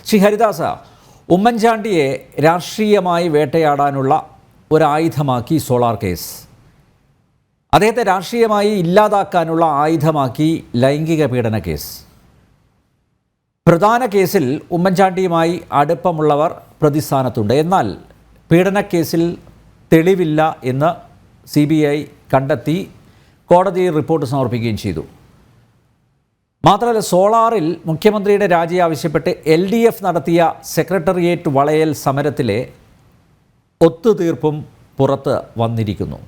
ശ്രീ ഹരിദാസ, ഉമ്മൻചാണ്ടിയെ രാഷ്ട്രീയമായി വേട്ടയാടാനുള്ള ഒരായുധമാക്കി solar case, അദ്ദേഹത്തെ രാഷ്ട്രീയമായി ഇല്ലാതാക്കാനുള്ള ആയുധമാക്കി ലൈംഗിക പീഡന കേസ്. പ്രധാന കേസിൽ ഉമ്മൻചാണ്ടിയുമായി അടുപ്പമുള്ളവർ പ്രതിസ്ഥാനത്തുണ്ട്. എന്നാൽ പീഡനക്കേസിൽ തെളിവില്ല എന്ന് CBI കണ്ടെത്തി കോടതിയിൽ റിപ്പോർട്ട് സമർപ്പിക്കുകയും ചെയ്തു. മാത്രമല്ല, സോളാറിൽ മുഖ്യമന്ത്രിയുടെ രാജി ആവശ്യപ്പെട്ട് LDF നടത്തിയ സെക്രട്ടേറിയറ്റ് വളയൽ സമരത്തിലെ ഒത്തുതീർപ്പും പുറത്ത് വന്നിരിക്കുന്നു.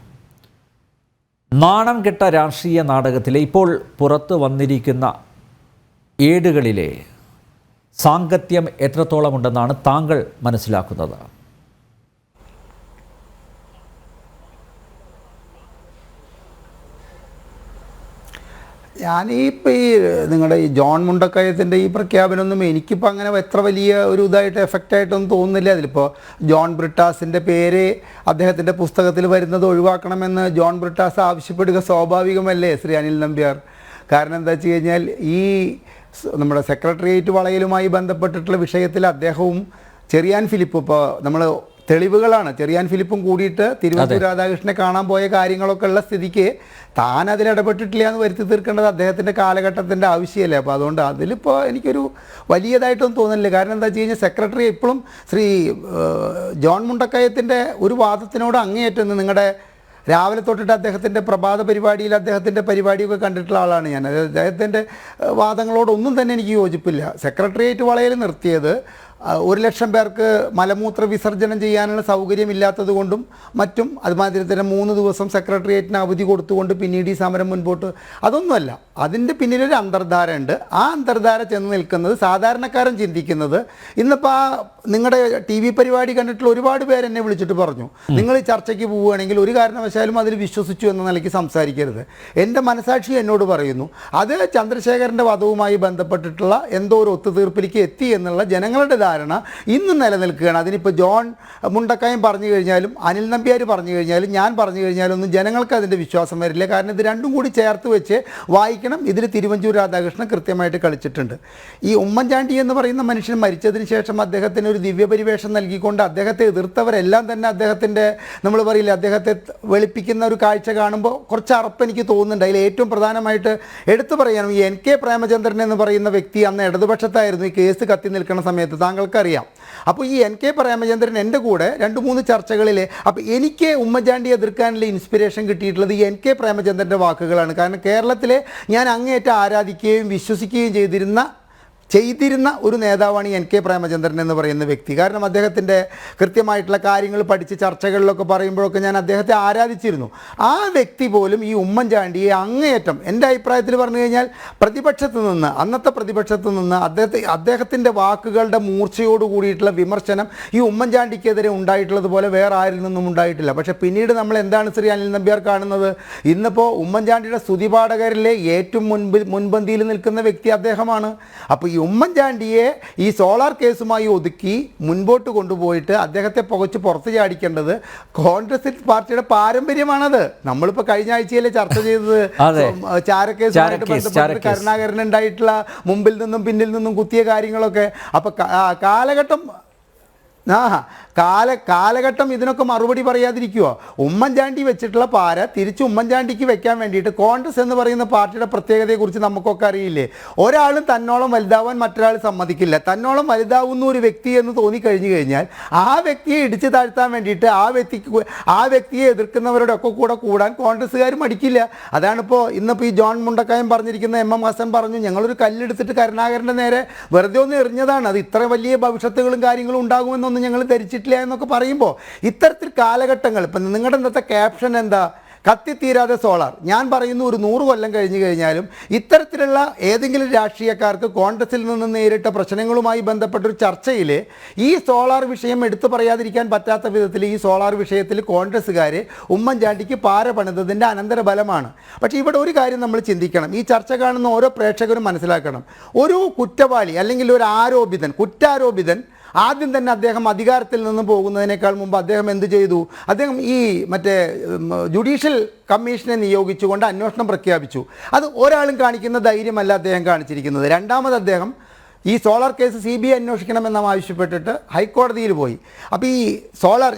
നാണം കെട്ട രാഷ്ട്രീയ നാടകത്തിലെ ഇപ്പോൾ പുറത്തു വന്നിരിക്കുന്ന ഏടുകളിലെ സാങ്കത്യം എത്രത്തോളമുണ്ടെന്നാണ് താങ്കൾ മനസ്സിലാക്കുന്നത്? ഞാനിപ്പോൾ നിങ്ങളുടെ ഈ ജോൺ മുണ്ടക്കയത്തിൻ്റെ ഈ പ്രഖ്യാപനമൊന്നും എനിക്കിപ്പോൾ അങ്ങനെ എത്ര വലിയ ഒരു ഇതായിട്ട് എഫക്റ്റായിട്ടൊന്നും തോന്നുന്നില്ല. അതിലിപ്പോൾ ജോൺ ബ്രിട്ടാസിൻ്റെ പേര് അദ്ദേഹത്തിൻ്റെ പുസ്തകത്തിൽ വരുന്നത് ഒഴിവാക്കണമെന്ന് ജോൺ ബ്രിട്ടാസ് ആവശ്യപ്പെടുക സ്വാഭാവികമല്ലേ ശ്രീ അനിൽ നമ്പ്യാർ? കാരണം എന്താ വെച്ച് കഴിഞ്ഞാൽ ഈ നമ്മുടെ സെക്രട്ടേറിയറ്റ് വളയലുമായി ബന്ധപ്പെട്ടിട്ടുള്ള വിഷയത്തിൽ അദ്ദേഹവും ചെറിയാൻ ഫിലിപ്പും ഇപ്പോൾ നമ്മൾ തെളിവുകളാണ്, ചെറിയാൻ ഫിലിപ്പും കൂടിയിട്ട് തിരുവനന്തപുരം രാധാകൃഷ്ണനെ കാണാൻ പോയ കാര്യങ്ങളൊക്കെ ഉള്ള സ്ഥിതിക്ക് താൻ അതിലിടപെട്ടിട്ടില്ല എന്ന് വരുത്തി തീർക്കേണ്ടത് അദ്ദേഹത്തിൻ്റെ കാലഘട്ടത്തിൻ്റെ ആവശ്യമല്ലേ. അപ്പോൾ അതുകൊണ്ട് അതിലിപ്പോൾ എനിക്കൊരു വലിയതായിട്ടൊന്നും തോന്നുന്നില്ല. കാരണം എന്താ വെച്ച് കഴിഞ്ഞാൽ സെക്രട്ടറി ഇപ്പോഴും ശ്രീ ജോൺ മുണ്ടക്കയത്തിൻ്റെ ഒരു വാദത്തിനോട് അങ്ങേയറ്റം നിങ്ങളുടെ രാവിലെ തൊട്ടിട്ട് അദ്ദേഹത്തിൻ്റെ പ്രഭാത പരിപാടിയിൽ അദ്ദേഹത്തിൻ്റെ പരിപാടിയൊക്കെ കണ്ടിട്ടുള്ള ആളാണ് ഞാൻ. അദ്ദേഹത്തിൻ്റെ വാദങ്ങളോടൊന്നും തന്നെ എനിക്ക് യോജിപ്പില്ല. സെക്രട്ടേറിയറ്റ് വളയൽ നിർത്തിയത് 1,00,000 പേർക്ക് മലമൂത്ര വിസർജനം ചെയ്യാനുള്ള സൗകര്യമില്ലാത്തത് കൊണ്ടും മറ്റും, അതുമാതിരി തന്നെ 3 ദിവസം സെക്രട്ടേറിയറ്റിന് അവധി കൊടുത്തുകൊണ്ട് പിന്നീട് ഈ സമരം മുൻപോട്ട്, അതൊന്നുമല്ല. അതിൻ്റെ പിന്നിലൊരു അന്തർധാര ഉണ്ട്. ആ അന്തർധാര ചെന്ന് നിൽക്കുന്നത് സാധാരണക്കാരൻ ചിന്തിക്കുന്നത്, ഇന്നിപ്പോൾ ആ നിങ്ങളുടെ TV പരിപാടി കണ്ടിട്ടുള്ള ഒരുപാട് പേര് എന്നെ വിളിച്ചിട്ട് പറഞ്ഞു, നിങ്ങൾ ഈ ചർച്ചയ്ക്ക് പോവുകയാണെങ്കിൽ ഒരു കാരണവശാലും അതിൽ വിശ്വസിച്ചു എന്ന നിലയ്ക്ക് സംസാരിക്കരുത്. എൻ്റെ മനസാക്ഷി എന്നോട് പറയുന്നു അത് ചന്ദ്രശേഖരൻ്റെ വധവുമായി ബന്ധപ്പെട്ടിട്ടുള്ള എന്തോ ഒരു ഒത്തുതീർപ്പിലേക്ക് എത്തി എന്നുള്ള ജനങ്ങളുടെ ധാരണ ഇന്നും നിലനിൽക്കുകയാണ്. അതിനിപ്പോൾ ജോൺ മുണ്ടക്കയം പറഞ്ഞു കഴിഞ്ഞാലും അനിൽ നമ്പ്യാർ പറഞ്ഞു കഴിഞ്ഞാലും ഞാൻ പറഞ്ഞു കഴിഞ്ഞാലും ഒന്നും ജനങ്ങൾക്ക് അതിൻ്റെ വിശ്വാസം വരില്ല. കാരണം ഇത് രണ്ടും കൂടി ചേർത്ത് വെച്ച് വായിക്കണം. ഇതിൽ തിരുവഞ്ചൂർ രാധാകൃഷ്ണൻ കൃത്യമായിട്ട് കളിച്ചിട്ടുണ്ട്. ഈ ഉമ്മൻചാണ്ടി എന്ന് പറയുന്ന മനുഷ്യൻ മരിച്ചതിന് ശേഷം അദ്ദേഹത്തിന് ഒരു ദിവ്യപരിവേഷം നൽകിക്കൊണ്ട് അദ്ദേഹത്തെ എതിർത്തവരെല്ലാം തന്നെ അദ്ദേഹത്തിൻ്റെ, നമ്മൾ പറയില്ല, അദ്ദേഹത്തെ വെളുപ്പിക്കുന്ന ഒരു കാഴ്ച കാണുമ്പോൾ കുറച്ച് അറപ്പ് എനിക്ക് തോന്നുന്നുണ്ട്. അതിൽ ഏറ്റവും പ്രധാനമായിട്ട് എടുത്തു പറയാനും ഈ NK പ്രേമചന്ദ്രൻ എന്ന് പറയുന്ന വ്യക്തി അന്ന് ഇടതുപക്ഷത്തായിരുന്നു ഈ കേസ് കത്തി നിൽക്കുന്ന സമയത്ത്, താങ്കൾക്കറിയാം. അപ്പോൾ ഈ NK പ്രേമചന്ദ്രൻ എൻ്റെ കൂടെ 2-3 ചർച്ചകളിൽ, അപ്പോൾ എനിക്ക് ഉമ്മൻചാണ്ടിയെ എതിർക്കാനുള്ള ഇൻസ്പിറേഷൻ കിട്ടിയിട്ടുള്ളത് ഈ NK പ്രേമചന്ദ്രൻ്റെ വാക്കുകളാണ്. കാരണം കേരളത്തിലെ ഞാൻ അങ്ങേയറ്റം ആരാധിക്കുകയും വിശ്വസിക്കുകയും ചെയ്തിരുന്ന ഒരു നേതാവാണ് ഈ NK പ്രേമചന്ദ്രൻ എന്ന് പറയുന്ന വ്യക്തി. കാരണം അദ്ദേഹത്തിൻ്റെ കൃത്യമായിട്ടുള്ള കാര്യങ്ങൾ പഠിച്ച് ചർച്ചകളിലൊക്കെ പറയുമ്പോഴൊക്കെ ഞാൻ അദ്ദേഹത്തെ ആരാധിച്ചിരുന്നു. ആ വ്യക്തി പോലും ഈ ഉമ്മൻചാണ്ടിയെ അങ്ങേയറ്റം, എൻ്റെ അഭിപ്രായത്തിൽ പറഞ്ഞു കഴിഞ്ഞാൽ അന്നത്തെ പ്രതിപക്ഷത്ത് നിന്ന് അദ്ദേഹത്തിൻ്റെ വാക്കുകളുടെ മൂർച്ചയോട് കൂടിയിട്ടുള്ള വിമർശനം ഈ ഉമ്മൻചാണ്ടിക്കെതിരെ ഉണ്ടായിട്ടുള്ളതുപോലെ വേറെ ആരിൽ നിന്നും ഉണ്ടായിട്ടില്ല. പക്ഷേ പിന്നീട് നമ്മൾ എന്താണ് ശ്രീ അനിൽ നമ്പ്യാർ കാണുന്നത്? ഇന്നിപ്പോൾ ഉമ്മൻചാണ്ടിയുടെ സ്തുതിപാഠകരിലെ ഏറ്റവും മുൻപന്തിയിൽ നിൽക്കുന്ന വ്യക്തി അദ്ദേഹമാണ്. അപ്പോൾ ഈ ഉമ്മൻചാണ്ടിയെ ഈ സോളാർ കേസുമായി ഒതുക്കി മുൻപോട്ട് കൊണ്ടുപോയിട്ട് അദ്ദേഹത്തെ പുകച്ച് പുറത്ത് ചാടിക്കേണ്ടത് കോൺഗ്രസ് പാർട്ടിയുടെ പാരമ്പര്യമാണത്. നമ്മളിപ്പോൾ കഴിഞ്ഞ ആഴ്ചയിലെ ചർച്ച ചെയ്തത് ചാരക്കേസുമായിട്ട് ബന്ധപ്പെട്ട് കരുണാകരൻ ഉണ്ടായിട്ടുള്ള മുമ്പിൽ നിന്നും പിന്നിൽ നിന്നും കുത്തിയ കാര്യങ്ങളൊക്കെ. അപ്പോൾ കാലഘട്ടം ഇതിനൊക്കെ മറുപടി പറയാതിരിക്കുമോ? ഉമ്മൻചാണ്ടി വെച്ചിട്ടുള്ള പാര തിരിച്ച് ഉമ്മൻചാണ്ടിക്ക് വെക്കാൻ വേണ്ടിയിട്ട് കോൺഗ്രസ് എന്ന് പറയുന്ന പാർട്ടിയുടെ പ്രത്യേകതയെക്കുറിച്ച് നമുക്കൊക്കെ അറിയില്ലേ? ഒരാളും തന്നോളം വലുതാവാൻ മറ്റൊരാൾ സമ്മതിക്കില്ല. തന്നോളം വലുതാവുന്ന ഒരു വ്യക്തി എന്ന് തോന്നിക്കഴിഞ്ഞു കഴിഞ്ഞാൽ ആ വ്യക്തിയെ ഇടിച്ചു താഴ്ത്താൻ വേണ്ടിയിട്ട് ആ വ്യക്തിയെ എതിർക്കുന്നവരുടെ ഒക്കെ കൂടെ കൂടാൻ കോൺഗ്രസ്സുകാർ മടിക്കില്ല. അതാണിപ്പോൾ ഇന്നിപ്പോൾ ഈ ജോൺ മുണ്ടക്കയം പറഞ്ഞിരിക്കുന്ന MM ഹസൻ പറഞ്ഞു, ഞങ്ങളൊരു കല്ലെടുത്തിട്ട് കരുണാകരൻ്റെ നേരെ വെറുതെ ഒന്ന് എറിഞ്ഞതാണ്, അത് ഇത്ര വലിയ ഭവിഷ്യത്തുകളും കാര്യങ്ങളും ഉണ്ടാകുമെന്നൊന്നും ഞങ്ങൾ ധരിച്ചിട്ടില്ല എന്നൊക്കെ പറയുമ്പോൾ ഇത്തരത്തിൽ കാലഘട്ടങ്ങൾ, ഇപ്പം നിങ്ങളുടെ ഇന്നത്തെ ക്യാപ്ഷൻ എന്താ? കത്തിത്തീരാതെ സോളാർ. ഞാൻ പറയുന്നു, ഒരു 100 കൊല്ലം കഴിഞ്ഞു കഴിഞ്ഞാലും ഇത്തരത്തിലുള്ള ഏതെങ്കിലും രാഷ്ട്രീയക്കാർക്ക് കോൺഗ്രസിൽ നിന്ന് നേരിട്ട പ്രശ്നങ്ങളുമായി ബന്ധപ്പെട്ടൊരു ചർച്ചയിൽ ഈ സോളാർ വിഷയം എടുത്തു പറയാതിരിക്കാൻ പറ്റാത്ത വിധത്തിൽ ഈ സോളാർ വിഷയത്തിൽ കോൺഗ്രസ്സുകാർ ഉമ്മൻചാണ്ടിക്ക് പാര പണിതതിൻ്റെ അനന്തരഫലമാണ്. പക്ഷേ ഇവിടെ ഒരു കാര്യം നമ്മൾ ചിന്തിക്കണം, ഈ ചർച്ച കാണുന്ന ഓരോ പ്രേക്ഷകരും മനസ്സിലാക്കണം. ഒരു കുറ്റവാളി അല്ലെങ്കിൽ ഒരു കുറ്റാരോപിതൻ ആദ്യം തന്നെ അദ്ദേഹം അധികാരത്തിൽ നിന്ന് പോകുന്നതിനേക്കാൾ മുമ്പ് അദ്ദേഹം എന്ത് ചെയ്തു? അദ്ദേഹം ഈ ജുഡീഷ്യൽ കമ്മീഷനെ നിയോഗിച്ചുകൊണ്ട് അന്വേഷണം പ്രഖ്യാപിച്ചു. അത് ഒരാളും കാണിക്കുന്ന ധൈര്യമല്ല അദ്ദേഹം കാണിച്ചിരിക്കുന്നത്. രണ്ടാമത് അദ്ദേഹം ഈ സോളാർ കേസ് CBI അന്വേഷിക്കണമെന്ന് ആവശ്യപ്പെട്ടിട്ട് ഹൈക്കോടതിയിൽ പോയി. അപ്പോൾ ഈ സോളാർ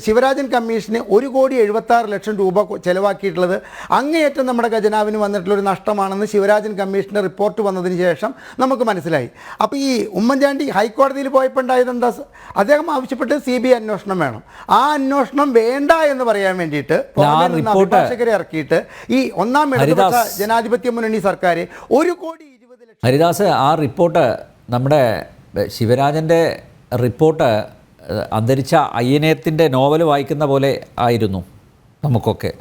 ശിവരാജൻ കമ്മീഷന് 1,76,00,000 രൂപ ചിലവാക്കിയിട്ടുള്ളത് അങ്ങേയറ്റം നമ്മുടെ ഖജനാവിന് വന്നിട്ടുള്ളൊരു നഷ്ടമാണെന്ന് ശിവരാജൻ കമ്മീഷൻ്റെ റിപ്പോർട്ട് വന്നതിന് ശേഷം നമുക്ക് മനസ്സിലായി. അപ്പോൾ ഈ ഉമ്മൻചാണ്ടി ഹൈക്കോടതിയിൽ പോയപ്പോൾ ഉണ്ടായത് എന്താ? അദ്ദേഹം ആവശ്യപ്പെട്ട് CBI അന്വേഷണം വേണം. ആ അന്വേഷണം വേണ്ട എന്ന് പറയാൻ വേണ്ടിയിട്ട് അഭിഭാഷകരെ ഇറക്കിയിട്ട് ഈ ഒന്നാം ഇടതുപക്ഷ ജനാധിപത്യ മുന്നണി സർക്കാർ 1,20,00,000. ഹരിദാസ്, ആ റിപ്പോർട്ട് നമ്മുടെ ശിവരാജൻ്റെ റിപ്പോർട്ട് അന്തരിച്ച അയ്യനേയത്തിൻ്റെ നോവൽ വായിക്കുന്ന പോലെ ആയിരുന്നു നമുക്കൊക്കെ.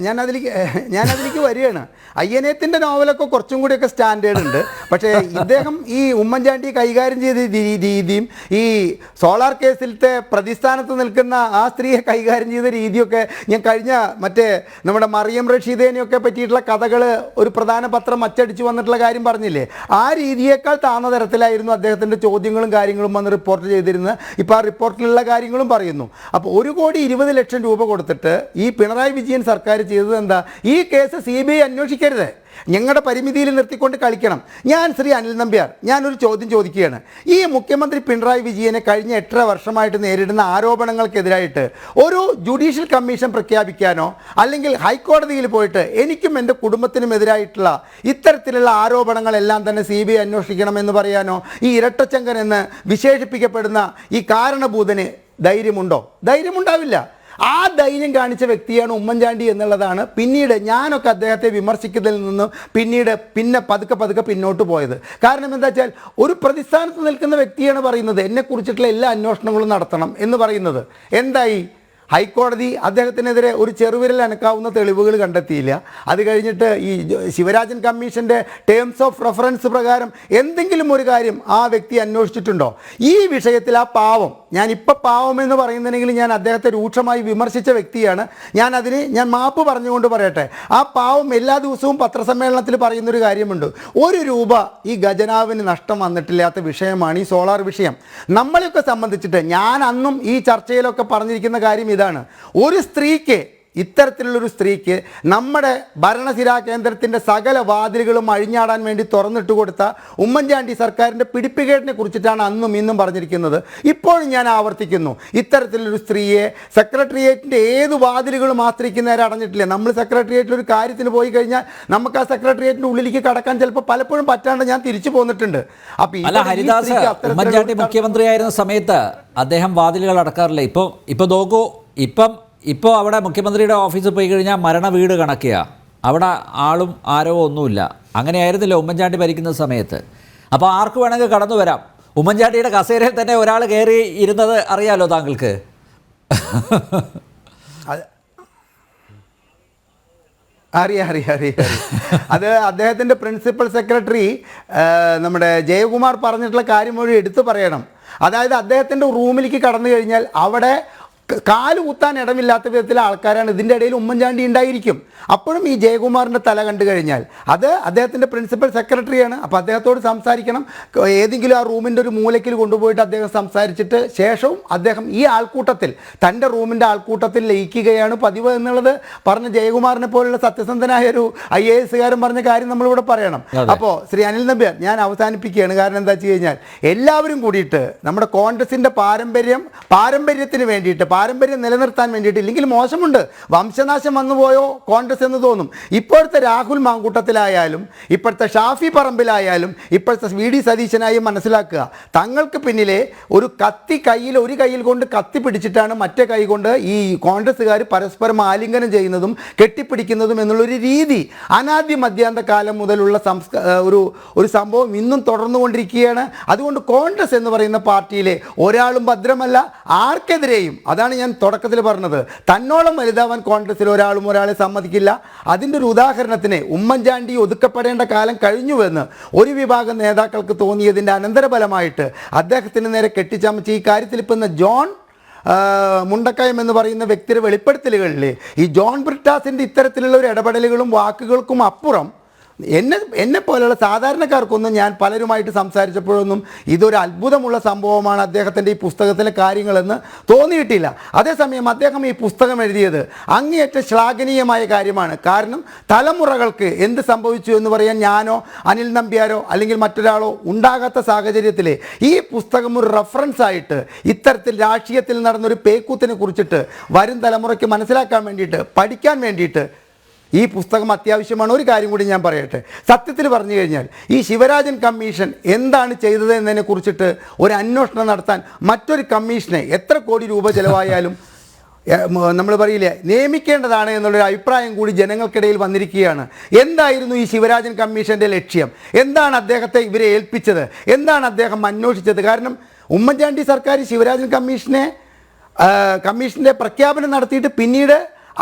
ഞാനതിലേക്ക് വരികയാണ്. അയ്യനേയത്തിൻ്റെ നോവലൊക്കെ കുറച്ചും കൂടിയൊക്കെ സ്റ്റാൻഡേർഡ് ഉണ്ട്. പക്ഷേ ഇദ്ദേഹം ഈ ഉമ്മൻചാണ്ടി കൈകാര്യം ചെയ്ത രീതിയും ഈ സോളാർ കേസിലത്തെ പ്രതിസ്ഥാനത്ത് നിൽക്കുന്ന ആ സ്ത്രീയെ കൈകാര്യം ചെയ്ത രീതിയൊക്കെ ഞാൻ കഴിഞ്ഞ നമ്മുടെ മറിയം റഷീദേനെയൊക്കെ പറ്റിയിട്ടുള്ള കഥകൾ ഒരു പ്രധാന പത്രം അച്ചടിച്ചു വന്നിട്ടുള്ള കാര്യം പറഞ്ഞില്ലേ, ആ രീതിയേക്കാൾ താഴ്ന്ന തരത്തിലായിരുന്നു അദ്ദേഹത്തിൻ്റെ ചോദ്യങ്ങളും കാര്യങ്ങളും വന്ന് റിപ്പോർട്ട് ചെയ്തിരുന്നത്. ഇപ്പോൾ ആ റിപ്പോർട്ടിലുള്ള കാര്യങ്ങളും പറയുന്നു. അപ്പോൾ 1,20,00,000 രൂപ കൊടുത്തിട്ട് ഈ പിണറായി വിജയൻ സർക്കാർ ചെയ്തത് എന്താ? ഈ കേസ് CBI അന്വേഷിക്കരുത്, ഞങ്ങളുടെ പരിമിതിയിൽ നിർത്തിക്കൊണ്ട് കളിക്കണം. ഞാൻ ശ്രീ അനിൽ നമ്പ്യാർ, ഞാനൊരു ചോദ്യം ചോദിക്കുകയാണ്. ഈ മുഖ്യമന്ത്രി പിണറായി വിജയനെ കഴിഞ്ഞ 8 വർഷമായിട്ട് നേരിടുന്ന ആരോപണങ്ങൾക്കെതിരായിട്ട് ഒരു ജുഡീഷ്യൽ കമ്മീഷൻ പ്രഖ്യാപിക്കാനോ അല്ലെങ്കിൽ ഹൈക്കോടതിയിൽ പോയിട്ട് എനിക്കും എൻ്റെ കുടുംബത്തിനും എതിരായിട്ടുള്ള ഇത്തരത്തിലുള്ള ആരോപണങ്ങളെല്ലാം തന്നെ CBI അന്വേഷിക്കണമെന്ന് പറയാനോ ഈ ഇരട്ടച്ചങ്കൻ എന്ന് വിശേഷിപ്പിക്കപ്പെടുന്ന ഈ കാരണഭൂതന് ധൈര്യമുണ്ടോ? ധൈര്യമുണ്ടാവില്ല. ആ ധൈര്യം കാണിച്ച വ്യക്തിയാണ് ഉമ്മൻചാണ്ടി എന്നുള്ളതാണ് പിന്നീട് ഞാനൊക്കെ അദ്ദേഹത്തെ വിമർശിക്കുന്നതിൽ നിന്ന് പിന്നെ പതുക്കെ പിന്നോട്ട് പോയത്. കാരണം എന്താ വെച്ചാൽ ഒരു പ്രതിസ്ഥാനത്ത് നിൽക്കുന്ന വ്യക്തിയാണ് പറയുന്നത് എന്നെക്കുറിച്ചിട്ടുള്ള എല്ലാ അന്വേഷണങ്ങളും നടത്തണം എന്ന് പറയുന്നത്. എന്തായി? ഹൈക്കോടതി അദ്ദേഹത്തിനെതിരെ ഒരു ചെറുവിരൽ അനക്കാവുന്ന തെളിവുകൾ കണ്ടെത്തിയില്ല. അത് കഴിഞ്ഞിട്ട് ഈ ശിവരാജൻ കമ്മീഷൻ്റെ ടേംസ് ഓഫ് റെഫറൻസ് പ്രകാരം എന്തെങ്കിലും ഒരു കാര്യം ആ വ്യക്തി അന്വേഷിച്ചിട്ടുണ്ടോ? ഈ വിഷയത്തിൽ ആ പാവം, ഞാനിപ്പോൾ പാവം എന്ന് പറയുന്നുണ്ടെങ്കിൽ ഞാൻ അദ്ദേഹത്തെ രൂക്ഷമായി വിമർശിച്ച വ്യക്തിയാണ്. ഞാൻ മാപ്പ് പറഞ്ഞുകൊണ്ട് പറയട്ടെ, ആ പാവം എല്ലാ ദിവസവും പത്രസമ്മേളനത്തിൽ പറയുന്നൊരു കാര്യമുണ്ട്, 1 രൂപ ഈ ഖജനാവിന് നഷ്ടം വന്നിട്ടില്ലാത്ത വിഷയമാണ് ഈ സോളാർ വിഷയം. നമ്മളെയൊക്കെ സംബന്ധിച്ചിട്ട് ഞാൻ അന്നും ഈ ചർച്ചയിലൊക്കെ പറഞ്ഞിരിക്കുന്ന കാര്യം ഇതാണ്. ഒരു സ്ത്രീക്ക്, ഇത്തരത്തിലുള്ളൊരു സ്ത്രീക്ക് നമ്മുടെ ഭരണസിരാ കേന്ദ്രത്തിൻ്റെ സകല വാതിലുകളും അഴിഞ്ഞാടാൻ വേണ്ടി തുറന്നിട്ട് കൊടുത്ത ഉമ്മൻചാണ്ടി സർക്കാരിൻ്റെ പിടിപ്പുകേടിനെ കുറിച്ചിട്ടാണ് അന്നും ഇന്നും പറഞ്ഞിരിക്കുന്നത്. ഇപ്പോഴും ഞാൻ ആവർത്തിക്കുന്നു, ഇത്തരത്തിലൊരു സ്ത്രീയെ സെക്രട്ടേറിയറ്റിൻ്റെ ഏത് വാതിലുകളും ആശ്രയിക്കുന്നവരെ അടഞ്ഞിട്ടില്ല. നമ്മൾ സെക്രട്ടേറിയറ്റിൽ ഒരു കാര്യത്തിന് പോയി കഴിഞ്ഞാൽ നമുക്ക് ആ സെക്രട്ടേറിയറ്റിൻ്റെ ഉള്ളിലേക്ക് കടക്കാൻ ചിലപ്പോൾ പലപ്പോഴും പറ്റാണ്ട് ഞാൻ തിരിച്ചു പോന്നിട്ടുണ്ട്. അപ്പോൾ ഹരിദാസ്, ഉമ്മൻചാണ്ടി മുഖ്യമന്ത്രിയായിരുന്ന സമയത്ത് അദ്ദേഹം വാതിലുകൾ അടക്കാറില്ല. ഇപ്പോൾ നോക്കൂ, ഇപ്പോൾ അവിടെ മുഖ്യമന്ത്രിയുടെ ഓഫീസിൽ പോയി കഴിഞ്ഞാൽ മരണ വീട് കണക്കിയാണ്, അവിടെ ആളും ആരോ ഒന്നുമില്ല. അങ്ങനെയായിരുന്നില്ല ഉമ്മൻചാണ്ടി ഭരിക്കുന്ന സമയത്ത്. അപ്പോൾ ആർക്ക് വേണമെങ്കിൽ കടന്നു വരാം. ഉമ്മൻചാണ്ടിയുടെ കസേരയിൽ തന്നെ ഒരാൾ കയറി ഇരുന്നത് അറിയാലോ താങ്കൾക്ക്. അറിയാം. അത് അദ്ദേഹത്തിൻ്റെ പ്രിൻസിപ്പൽ സെക്രട്ടറി നമ്മുടെ ജയകുമാർ പറഞ്ഞിട്ടുള്ള കാര്യം വഴി എടുത്തു പറയണം. അതായത് അദ്ദേഹത്തിൻ്റെ റൂമിലേക്ക് കടന്നു കഴിഞ്ഞാൽ അവിടെ കാല് കുത്താൻ ഇടമില്ലാത്ത വിധത്തിലെ ആൾക്കാരാണ്. ഇതിൻ്റെ ഇടയിൽ ഉമ്മൻചാണ്ടി ഉണ്ടായിരിക്കും. അപ്പോഴും ഈ ജയകുമാറിൻ്റെ തല കണ്ടു കഴിഞ്ഞാൽ അത് അദ്ദേഹത്തിൻ്റെ പ്രിൻസിപ്പൽ സെക്രട്ടറിയാണ്. അപ്പോൾ അദ്ദേഹത്തോട് സംസാരിക്കണം. ഏതെങ്കിലും ആ റൂമിൻ്റെ ഒരു മൂലയ്ക്കിൽ കൊണ്ടുപോയിട്ട് അദ്ദേഹം സംസാരിച്ചിട്ട് ശേഷവും അദ്ദേഹം ഈ ആൾക്കൂട്ടത്തിൽ, തൻ്റെ റൂമിൻ്റെ ആൾക്കൂട്ടത്തിൽ ലയിക്കുകയാണ് പതിവ് എന്നുള്ളത് പറഞ്ഞ ജയകുമാറിനെ പോലുള്ള സത്യസന്ധനായ ഒരു IAS പറഞ്ഞ കാര്യം നമ്മളിവിടെ പറയണം. അപ്പോൾ ശ്രീ അനിൽ നമ്പ്യാർ, ഞാൻ അവസാനിപ്പിക്കുകയാണ്. കാരണം എന്താ വെച്ച് കഴിഞ്ഞാൽ എല്ലാവരും കൂടിയിട്ട് നമ്മുടെ കോൺഗ്രസിൻ്റെ പാരമ്പര്യത്തിന് വേണ്ടിയിട്ട്, പാരമ്പര്യം നിലനിർത്താൻ വേണ്ടിയിട്ട്, ഇല്ലെങ്കിൽ മോശമുണ്ട്, വംശനാശം വന്നുപോയോ കോൺഗ്രസ് എന്ന് തോന്നും. ഇപ്പോഴത്തെ രാഹുൽ മാങ്കൂട്ടത്തിലായാലും ഇപ്പോഴത്തെ ഷാഫി പറമ്പിലായാലും ഇപ്പോഴത്തെ VD സതീശനായും മനസ്സിലാക്കുക, തങ്ങൾക്ക് പിന്നിലെ ഒരു ഒരു കയ്യിൽ കൊണ്ട് കത്തി പിടിച്ചിട്ടാണ് മറ്റേ കൈ കൊണ്ട് ഈ കോൺഗ്രസ്സുകാർ പരസ്പരം ആലിംഗനം ചെയ്യുന്നതും കെട്ടിപ്പിടിക്കുന്നതും എന്നുള്ളൊരു രീതി അനാദ്യ മധ്യാന്ത കാലം മുതലുള്ള ഒരു സംഭവം ഇന്നും തുടർന്നുകൊണ്ടിരിക്കുകയാണ്. അതുകൊണ്ട് കോൺഗ്രസ് എന്ന് പറയുന്ന പാർട്ടിയിലെ ഒരാളും ഭദ്രമല്ല, ആർക്കെതിരെയും. അതാണ് ഞാൻ തുടക്കത്തിൽ പറഞ്ഞത്, തന്നോളം വലുതാവാൻ കോൺഗ്രസിൽ ഒരാളെ സമ്മതിക്കില്ല. അതിൻ്റെ ഒരു ഉദാഹരണത്തിന് ഉമ്മൻചാണ്ടി ഒതുക്കപ്പെടേണ്ട കാലം കഴിഞ്ഞുവെന്ന് ഒരു വിഭാഗം നേതാക്കൾക്ക് തോന്നിയതിൻ്റെ അനന്തരഫലമായിട്ട് അദ്ദേഹത്തിന് നേരെ കെട്ടിച്ചമച്ച് ഈ കാര്യത്തിൽ ഇപ്പം ജോൺ മുണ്ടക്കയം എന്ന് പറയുന്ന വ്യക്തിയുടെ വെളിപ്പെടുത്തലുകളിൽ ഈ ജോൺ ബ്രിട്ടാസിൻ്റെ ഇത്തരത്തിലുള്ള ഒരു ഇടപെടലുകളും വാക്കുകൾക്കും അപ്പുറം എന്നെ പോലെയുള്ള സാധാരണക്കാർക്കൊന്നും ഞാൻ പലരുമായിട്ട് സംസാരിച്ചപ്പോഴൊന്നും ഇതൊരു അത്ഭുതമുള്ള സംഭവമാണ് അദ്ദേഹത്തിൻ്റെ ഈ പുസ്തകത്തിലെ കാര്യങ്ങളെന്ന് തോന്നിയിട്ടില്ല. അതേസമയം അദ്ദേഹം ഈ പുസ്തകം എഴുതിയത് അങ്ങേയറ്റം ശ്ലാഘനീയമായ കാര്യമാണ്. കാരണം തലമുറകൾക്ക് എന്ത് സംഭവിച്ചു എന്ന് പറയാൻ ഞാനോ അനിൽ നമ്പ്യാരോ അല്ലെങ്കിൽ മറ്റൊരാളോ ഉണ്ടാകാത്ത സാഹചര്യത്തിൽ ഈ പുസ്തകം ഒരു റെഫറൻസ് ആയിട്ട് ഇത്തരത്തിൽ രാഷ്ട്രീയത്തിൽ നടന്നൊരു പേക്കൂത്തിനെ കുറിച്ചിട്ട് വരും തലമുറയ്ക്ക് മനസ്സിലാക്കാൻ വേണ്ടിയിട്ട്, പഠിക്കാൻ വേണ്ടിയിട്ട് ഈ പുസ്തകം അത്യാവശ്യമാണ്. ഒരു കാര്യം കൂടി ഞാൻ പറയട്ടെ. സത്യത്തിൽ പറഞ്ഞു കഴിഞ്ഞാൽ ഈ ശിവരാജൻ കമ്മീഷൻ എന്താണ് ചെയ്തത് എന്നതിനെ കുറിച്ചിട്ട് ഒരു അന്വേഷണം നടത്താൻ മറ്റൊരു കമ്മീഷനെ എത്ര കോടി രൂപ ചിലവായാലും നമ്മൾ പറയില്ലേ നിയമിക്കേണ്ടതാണ് എന്നുള്ളൊരു അഭിപ്രായം കൂടി ജനങ്ങൾക്കിടയിൽ വന്നിരിക്കുകയാണ്. എന്തായിരുന്നു ഈ ശിവരാജൻ കമ്മീഷൻ്റെ ലക്ഷ്യം? എന്താണ് അദ്ദേഹത്തെ ഇവരെ ഏൽപ്പിച്ചത്? എന്താണ് അദ്ദേഹം അന്വേഷിച്ചത്? കാരണം ഉമ്മൻചാണ്ടി സർക്കാർ ശിവരാജൻ കമ്മീഷൻ്റെ പ്രഖ്യാപനം നടത്തിയിട്ട് പിന്നീട്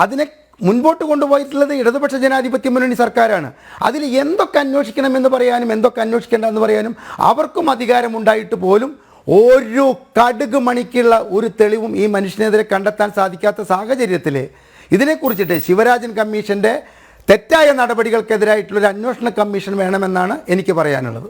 അതിനെ മുൻപോട്ട് കൊണ്ടുപോയിട്ടുള്ളത് ഇടതുപക്ഷ ജനാധിപത്യ മുന്നണി സർക്കാരാണ്. അതിൽ എന്തൊക്കെ അന്വേഷിക്കണമെന്ന് പറയാനും എന്തൊക്കെ അന്വേഷിക്കേണ്ടെന്ന് പറയാനും അവർക്കും അധികാരമുണ്ടായിട്ട് പോലും ഒരു കടുക് മണിക്കുള്ള ഒരു തെളിവും ഈ മനുഷ്യനെതിരെ കണ്ടെത്താൻ സാധിക്കാത്ത സാഹചര്യത്തിൽ ഇതിനെക്കുറിച്ചിട്ട് ശിവരാജൻ കമ്മീഷൻ്റെ തെറ്റായ നടപടികൾക്കെതിരായിട്ടുള്ളൊരു അന്വേഷണ കമ്മീഷൻ വേണമെന്നാണ് എനിക്ക് പറയാനുള്ളത്.